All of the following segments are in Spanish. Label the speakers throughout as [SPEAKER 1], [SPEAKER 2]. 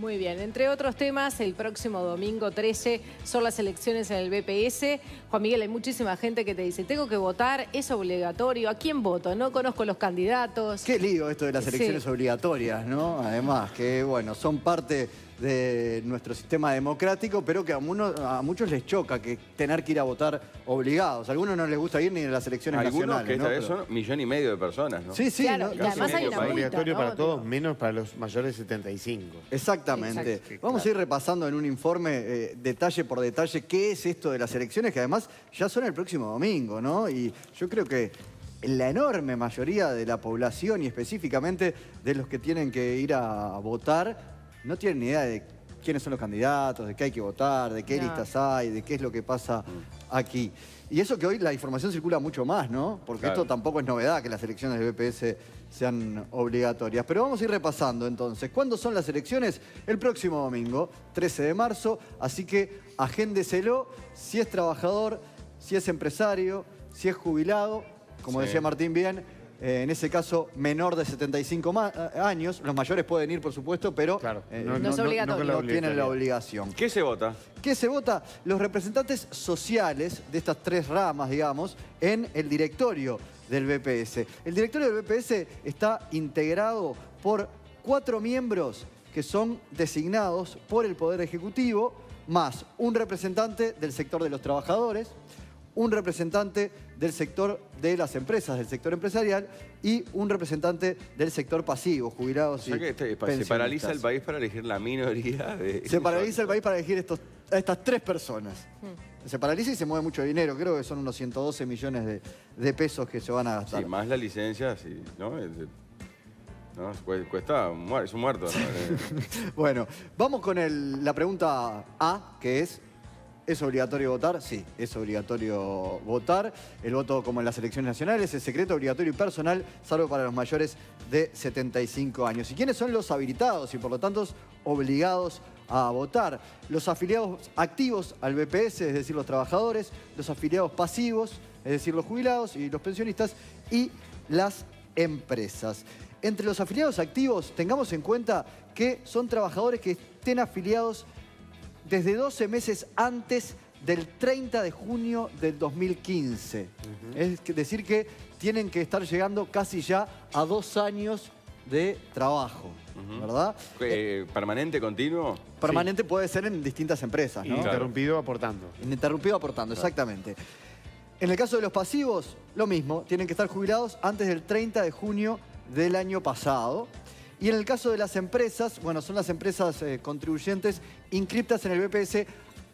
[SPEAKER 1] Muy bien, entre otros temas, el próximo domingo 13 son las elecciones en el BPS. Juan Miguel, hay muchísima gente que te dice, tengo que votar, es obligatorio. ¿A quién voto? No conozco los candidatos.
[SPEAKER 2] Qué lío esto de las elecciones obligatorias, ¿no? Además, que bueno, son parte de nuestro sistema democrático, pero que a muchos les choca que tener que ir a votar obligados. A algunos no les gusta ir ni a las elecciones nacionales,
[SPEAKER 3] que esta
[SPEAKER 2] ¿no?
[SPEAKER 3] vez son 1,5 millones de personas, ¿no?
[SPEAKER 2] Sí, sí.
[SPEAKER 1] Claro,
[SPEAKER 2] ¿no?
[SPEAKER 1] y además hay una
[SPEAKER 3] Es
[SPEAKER 1] multa,
[SPEAKER 4] obligatorio
[SPEAKER 1] ¿no?
[SPEAKER 4] para todos, menos para los mayores de 75.
[SPEAKER 2] Exactamente.
[SPEAKER 1] Exacto.
[SPEAKER 2] Vamos a ir repasando en un informe detalle por detalle qué es esto de las elecciones, que además ya son el próximo domingo, ¿no? Y yo creo que la enorme mayoría de la población y específicamente de los que tienen que ir a votar no tienen ni idea de quiénes son los candidatos, de qué hay que votar, de qué listas hay, de qué es lo que pasa aquí. Y eso que hoy la información circula mucho más, ¿no? Porque esto tampoco es novedad que las elecciones del BPS sean obligatorias. Pero vamos a ir repasando entonces. ¿Cuándo son las elecciones? El próximo domingo, 13 de marzo. Así que agéndeselo si es trabajador, si es empresario, si es jubilado, como decía Martín bien. En ese caso, menor de 75 años. Los mayores pueden ir, por supuesto, pero
[SPEAKER 1] no es obligatorio.
[SPEAKER 2] no tienen la obligación.
[SPEAKER 3] ¿Qué se vota?
[SPEAKER 2] ¿Qué se vota? Los representantes sociales de estas tres ramas, digamos, en el directorio del BPS. El directorio del BPS está integrado por 4 miembros que son designados por el Poder Ejecutivo, más un representante del sector de los trabajadores, un representante del sector de las empresas, del sector empresarial, y un representante del sector pasivo, jubilados y pensionistas.
[SPEAKER 3] ¿Se paraliza el país para elegir la minoría?
[SPEAKER 2] Se paraliza el país para elegir a estas 3 personas. Se paraliza y se mueve mucho dinero. Creo que son unos 112 millones de pesos que se van a gastar.
[SPEAKER 3] Sí, más la licencia, sí, ¿no? No, cuesta, es un muerto. ¿No?
[SPEAKER 2] Bueno, vamos con la pregunta A, que ¿es obligatorio votar? Sí, es obligatorio votar. El voto, como en las elecciones nacionales, es secreto, obligatorio y personal, salvo para los mayores de 75 años. ¿Y quiénes son los habilitados y, por lo tanto, obligados a votar? Los afiliados activos al BPS, es decir, los trabajadores, los afiliados pasivos, es decir, los jubilados y los pensionistas, y las empresas. Entre los afiliados activos, tengamos en cuenta que son trabajadores que estén afiliados desde 12 meses antes del 30 de junio del 2015. Es decir, que tienen que estar llegando casi ya a 2 años de trabajo, ¿verdad?
[SPEAKER 3] ¿Permanente, continuo?
[SPEAKER 2] Permanente puede ser en distintas empresas, ¿no?
[SPEAKER 4] Ininterrumpido aportando.
[SPEAKER 2] Ininterrumpido aportando, exactamente. En el caso de los pasivos, lo mismo. Tienen que estar jubilados antes del 30 de junio del año pasado. Y en el caso de las empresas, bueno, son las empresas contribuyentes inscriptas en el BPS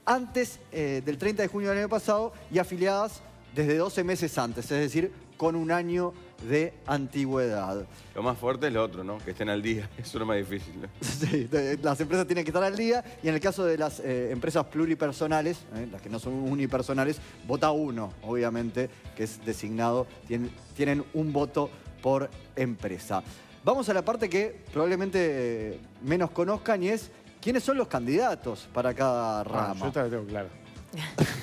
[SPEAKER 2] antes del 30 de junio del año pasado y afiliadas desde 12 meses antes, es decir, con 1 año de antigüedad.
[SPEAKER 3] Lo más fuerte es lo otro, ¿no? Que estén al día. Eso es lo más difícil, ¿no?
[SPEAKER 2] Sí, las empresas tienen que estar al día y en el caso de las empresas pluripersonales, las que no son unipersonales, vota 1, obviamente, que es designado, tienen un voto por empresa. Vamos a la parte que probablemente menos conozcan y es quiénes son los candidatos para cada rama.
[SPEAKER 4] Yo te lo tengo claro.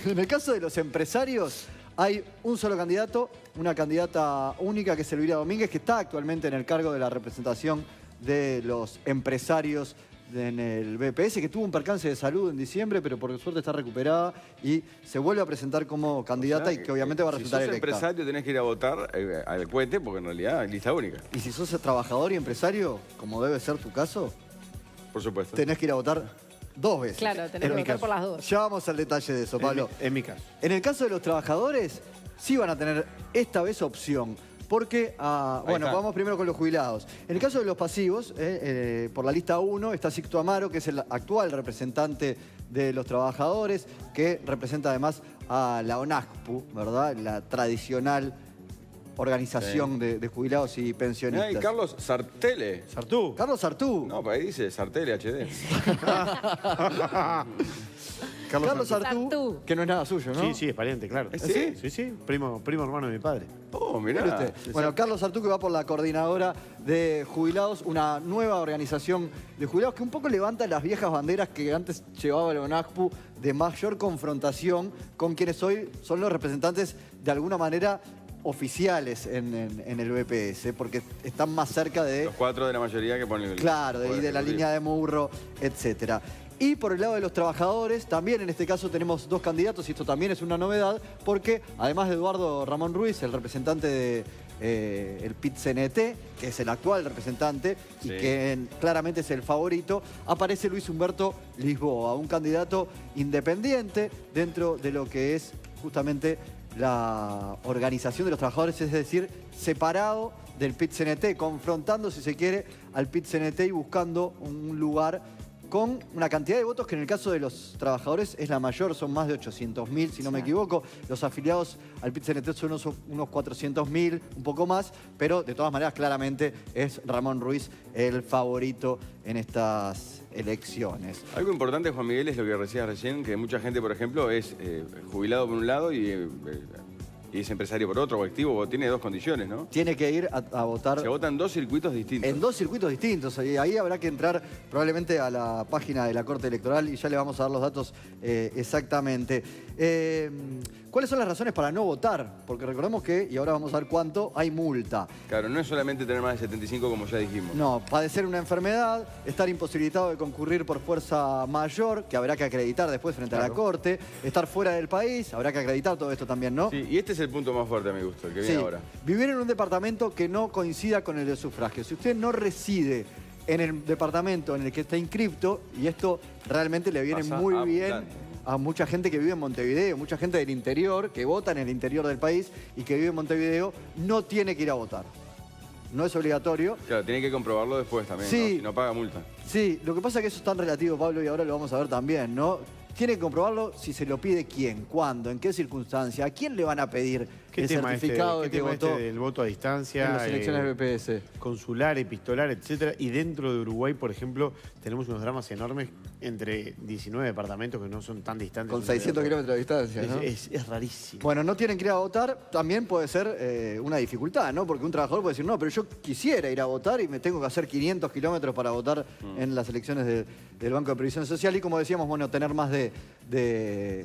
[SPEAKER 2] En el caso de los empresarios, hay un solo candidato, una candidata única que es Elvira Domínguez, que está actualmente en el cargo de la representación de los empresarios en el BPS, que tuvo un percance de salud en diciembre, pero por suerte está recuperada y se vuelve a presentar como candidata y que obviamente va a resultar
[SPEAKER 3] electa. Si sos
[SPEAKER 2] electa.
[SPEAKER 3] empresario tenés que ir a votar al cohete porque en realidad es lista única.
[SPEAKER 2] Y si sos trabajador y empresario, como debe ser tu caso,
[SPEAKER 3] Por supuesto.
[SPEAKER 2] tenés que ir a votar 2 veces.
[SPEAKER 1] Claro, tenés que votar por las 2.
[SPEAKER 2] Ya vamos al detalle de eso, Pablo.
[SPEAKER 4] En mi caso.
[SPEAKER 2] En el caso de los trabajadores, sí van a tener esta vez opción. Porque, bueno, vamos primero con los jubilados. En el caso de los pasivos, por la lista 1 está Sixto Amaro, que es el actual representante de los trabajadores, que representa además a la ONACPU, ¿verdad? La tradicional organización de jubilados y pensionistas.
[SPEAKER 3] Y Carlos Sartele.
[SPEAKER 4] ¿Sartú?
[SPEAKER 2] Carlos Sartú.
[SPEAKER 3] No, para ahí dice Sartele HD.
[SPEAKER 2] Carlos Sartú, que no es nada suyo, ¿no?
[SPEAKER 4] Sí, sí, es pariente, claro.
[SPEAKER 3] ¿Sí?
[SPEAKER 4] Sí, sí, primo hermano de mi padre.
[SPEAKER 3] Oh,
[SPEAKER 2] Mire
[SPEAKER 3] mirá.
[SPEAKER 2] usted. Bueno, Carlos Sartú, que va por la coordinadora de jubilados, una nueva organización de jubilados que un poco levanta las viejas banderas que antes llevaba la ONACPU de mayor confrontación con quienes hoy son los representantes de alguna manera oficiales en el BPS, porque están más cerca de...
[SPEAKER 3] Los 4 de la mayoría que ponen el...
[SPEAKER 2] Claro,
[SPEAKER 3] poder
[SPEAKER 2] y de la
[SPEAKER 3] ejecutivo.
[SPEAKER 2] línea de Murro, etcétera. Y por el lado de los trabajadores, también en este caso tenemos 2 candidatos, y esto también es una novedad, porque además de Eduardo Ramón Ruiz, el representante de el PIT-CNT, que es el actual representante y
[SPEAKER 3] Sí.
[SPEAKER 2] que claramente es el favorito, aparece Luis Humberto Lisboa, un candidato independiente dentro de lo que es justamente la organización de los trabajadores, es decir, separado del PIT-CNT, confrontando, si se quiere, al PIT-CNT y buscando un lugar con una cantidad de votos que en el caso de los trabajadores es la mayor, son más de 800.000, si no me equivoco. Los afiliados al PIT-CNT son unos 400.000, un poco más, pero de todas maneras claramente es Ramón Ruiz el favorito en estas elecciones.
[SPEAKER 3] Algo importante, Juan Miguel, es lo que decías recién, que mucha gente, por ejemplo, es jubilado por un lado y es empresario por otro, o activo, o tiene 2 condiciones, ¿no?
[SPEAKER 2] Tiene que ir a votar...
[SPEAKER 3] Se votan 2 circuitos distintos.
[SPEAKER 2] En 2 circuitos distintos, y ahí habrá que entrar probablemente a la página de la Corte Electoral y ya le vamos a dar los datos exactamente. ¿Cuáles son las razones para no votar? Porque recordemos que, y ahora vamos a ver cuánto, hay multa.
[SPEAKER 3] Claro, no es solamente tener más de 75 como ya dijimos.
[SPEAKER 2] No, padecer una enfermedad, estar imposibilitado de concurrir por fuerza mayor, que habrá que acreditar después frente a la Corte, estar fuera del país, habrá que acreditar todo esto también, ¿no?
[SPEAKER 3] Sí, y este es el punto más fuerte a mi gusto, el que viene
[SPEAKER 2] Sí,
[SPEAKER 3] ahora.
[SPEAKER 2] vivir en un departamento que no coincida con el de sufragio. Si usted no reside en el departamento en el que está inscripto, y esto realmente le viene
[SPEAKER 3] Pasa
[SPEAKER 2] muy bien
[SPEAKER 3] abundante.
[SPEAKER 2] a mucha gente que vive en Montevideo, mucha gente del interior, que vota en el interior del país y que vive en Montevideo, no tiene que ir a votar. No es obligatorio.
[SPEAKER 3] Claro, tiene que comprobarlo después también,
[SPEAKER 2] Sí.
[SPEAKER 3] ¿no? Si no paga multa.
[SPEAKER 2] Sí, lo que pasa es que eso es tan relativo, Pablo, y ahora lo vamos a ver también, ¿no? Tiene que comprobarlo si se lo pide quién, cuándo, en qué circunstancia, a quién le van a pedir
[SPEAKER 4] ¿Qué
[SPEAKER 2] el
[SPEAKER 4] tema
[SPEAKER 2] certificado de
[SPEAKER 4] ¿qué
[SPEAKER 2] que
[SPEAKER 4] tema
[SPEAKER 2] votó
[SPEAKER 4] del voto a distancia?
[SPEAKER 2] en las elecciones del BPS.
[SPEAKER 4] Consular, epistolar, etcétera. Y dentro de Uruguay, por ejemplo, tenemos unos dramas enormes entre 19 departamentos que no son tan distantes.
[SPEAKER 2] Con
[SPEAKER 4] uno de
[SPEAKER 2] 600
[SPEAKER 4] otro.
[SPEAKER 2] kilómetros de distancia, ¿no?
[SPEAKER 4] Es rarísimo.
[SPEAKER 2] Bueno, no tienen que ir a votar, también puede ser una dificultad, ¿no? Porque un trabajador puede decir, no, pero yo quisiera ir a votar y me tengo que hacer 500 kilómetros para votar en las elecciones del Banco de Previsión Social y, como decíamos, bueno, tener más de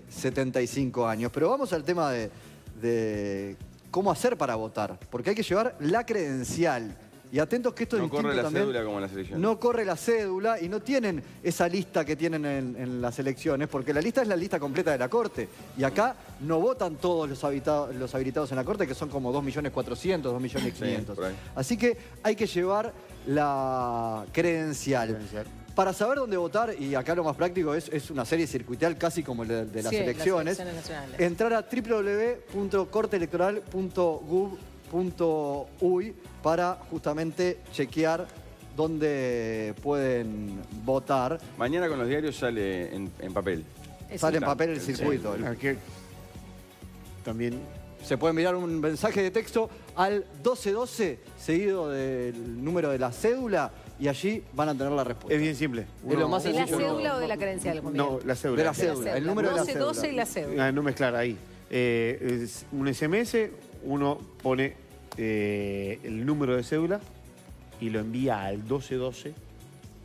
[SPEAKER 2] 75 años. Pero vamos al tema de cómo hacer para votar, porque hay que llevar la credencial. Y atentos que esto es
[SPEAKER 3] No
[SPEAKER 2] distinto
[SPEAKER 3] corre la
[SPEAKER 2] también.
[SPEAKER 3] cédula como en las elecciones.
[SPEAKER 2] No corre la cédula y no tienen esa lista que tienen en las elecciones, porque la lista es la lista completa de la Corte. Y acá no votan todos los habilitados en la Corte, que son como 2.400.000, 2.500.000.
[SPEAKER 3] por ahí.
[SPEAKER 2] Así que hay que llevar la credencial. Para saber dónde votar, y acá lo más práctico es una serie circuital casi como el de las
[SPEAKER 1] Sí,
[SPEAKER 2] elecciones,
[SPEAKER 1] las elecciones nacionales.
[SPEAKER 2] entrar a www.corteelectoral.gov.uy para justamente chequear dónde pueden votar.
[SPEAKER 3] Mañana con los diarios sale en papel.
[SPEAKER 2] Sale en
[SPEAKER 3] Exacto.
[SPEAKER 2] papel el circuito.
[SPEAKER 4] Aquí también
[SPEAKER 2] Se puede enviar un mensaje de texto al 1212, seguido del número de la cédula, y allí van a tener la respuesta.
[SPEAKER 4] es bien simple.
[SPEAKER 2] Es lo más
[SPEAKER 1] ¿De la
[SPEAKER 2] sencillo.
[SPEAKER 1] cédula o de la credencial, Juan Miguel?
[SPEAKER 4] No, la cédula.
[SPEAKER 2] De la cédula, el número de la
[SPEAKER 1] 12,
[SPEAKER 2] cédula.
[SPEAKER 1] 12 y la cédula.
[SPEAKER 4] No mezclar ahí. Es un SMS, uno pone el número de cédula y lo envía al 1212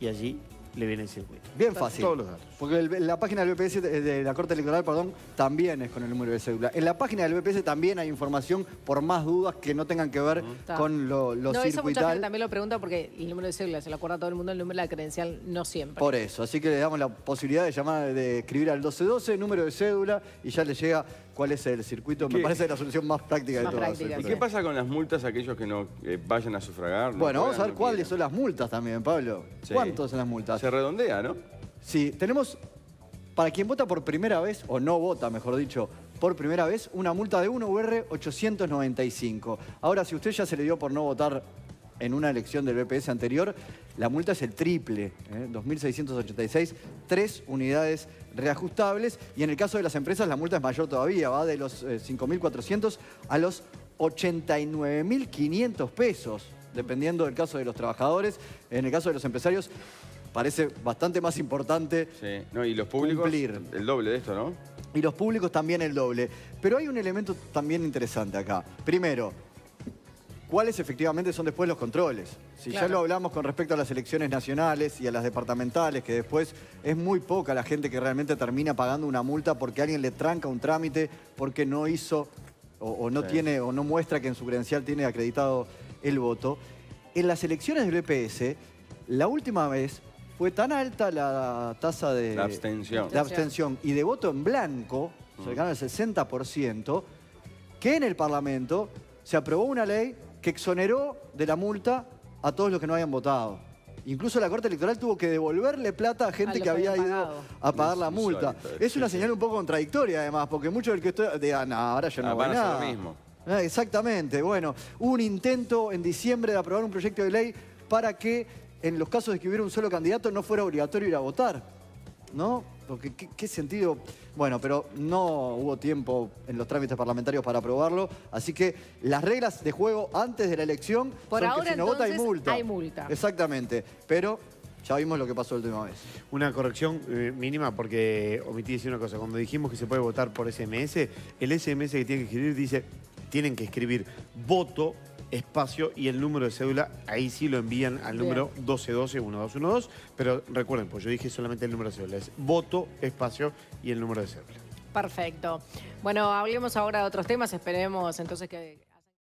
[SPEAKER 4] y allí le viene el circuito.
[SPEAKER 2] Bien fácil.
[SPEAKER 4] Todos los datos.
[SPEAKER 2] Porque la página del BPS, de la Corte Electoral, perdón, también es con el número de cédula. En la página del BPS también hay información por más dudas que no tengan que ver con lo
[SPEAKER 1] No, eso mucha
[SPEAKER 2] circuital.
[SPEAKER 1] gente también lo pregunta porque el número de cédula se lo acuerda todo el mundo, el número de la credencial no siempre.
[SPEAKER 2] Por eso, así que le damos la posibilidad de llamar, de escribir al 1212, número de cédula, y ya le llega cuál es el circuito. Me
[SPEAKER 3] ¿Qué?
[SPEAKER 2] parece la solución más práctica de
[SPEAKER 1] Más
[SPEAKER 2] todas.
[SPEAKER 1] práctica,
[SPEAKER 3] ¿Y
[SPEAKER 1] sí.
[SPEAKER 3] qué pasa con las multas a aquellos que no vayan a sufragar? no
[SPEAKER 2] Bueno, vamos a
[SPEAKER 3] puedan,
[SPEAKER 2] ver
[SPEAKER 3] no
[SPEAKER 2] cuáles
[SPEAKER 3] quieran?
[SPEAKER 2] son las multas también, Pablo.
[SPEAKER 3] Sí.
[SPEAKER 2] ¿Cuántas son las multas?
[SPEAKER 3] Se redondea, ¿no?
[SPEAKER 2] Sí, tenemos, para quien vota por primera vez, o no vota, mejor dicho, por primera vez, una multa de 1 UR 895. Ahora, si usted ya se le dio por no votar en una elección del BPS anterior, la multa es el triple, 2.686, 3 unidades reajustables. Y en el caso de las empresas, la multa es mayor todavía, va de los 5.400 a los 89.500 pesos, dependiendo del caso de los trabajadores. En el caso de los empresarios, parece bastante más importante.
[SPEAKER 3] Sí. No, y los públicos,
[SPEAKER 2] Cumplir.
[SPEAKER 3] el doble de esto, ¿no?
[SPEAKER 2] Y los públicos también el doble. Pero hay un elemento también interesante acá. Primero, ¿cuáles efectivamente son después los controles? Si ya
[SPEAKER 1] Claro.
[SPEAKER 2] lo hablamos con respecto a las elecciones nacionales y a las departamentales, que después es muy poca la gente que realmente termina pagando una multa porque alguien le tranca un trámite, porque no hizo o no
[SPEAKER 3] Sí.
[SPEAKER 2] tiene, o no muestra que en su credencial tiene acreditado el voto. En las elecciones del BPS, la última vez fue tan alta la tasa de
[SPEAKER 3] La abstención.
[SPEAKER 2] de abstención y de voto en blanco, cercano al 60%, que en el Parlamento se aprobó una ley que exoneró de la multa a todos los que no habían votado. Incluso la Corte Electoral tuvo que devolverle plata a gente
[SPEAKER 1] los
[SPEAKER 2] que había
[SPEAKER 1] habían
[SPEAKER 2] ido
[SPEAKER 1] pagado.
[SPEAKER 2] a pagar
[SPEAKER 3] Es
[SPEAKER 2] la multa.
[SPEAKER 3] insólito,
[SPEAKER 2] Es una
[SPEAKER 3] sí,
[SPEAKER 2] señal un poco contradictoria, además, porque muchos del que estoy... digan, no, ahora yo no voy
[SPEAKER 3] van a hacer
[SPEAKER 2] nada.
[SPEAKER 3] lo mismo.
[SPEAKER 2] Exactamente. Bueno, hubo un intento en diciembre de aprobar un proyecto de ley para que en los casos de que hubiera un solo candidato no fuera obligatorio ir a votar, ¿no? Porque ¿qué sentido? Bueno, pero no hubo tiempo en los trámites parlamentarios para aprobarlo, así que las reglas de juego antes de la elección
[SPEAKER 1] Por
[SPEAKER 2] son
[SPEAKER 1] ahora,
[SPEAKER 2] que si no vota hay
[SPEAKER 1] entonces,
[SPEAKER 2] multa.
[SPEAKER 1] hay multa.
[SPEAKER 2] Exactamente, pero ya vimos lo que pasó la última vez.
[SPEAKER 4] Una corrección mínima porque omití decir una cosa. Cuando dijimos que se puede votar por SMS, el SMS que tienen que escribir dice, tienen que escribir voto, espacio y el número de cédula. Ahí sí lo envían al
[SPEAKER 1] Bien.
[SPEAKER 4] número 1212-1212. Pero recuerden, pues yo dije solamente el número de cédula. Es voto, espacio y el número de cédula.
[SPEAKER 1] Perfecto. Bueno, hablemos ahora de otros temas. Esperemos entonces que...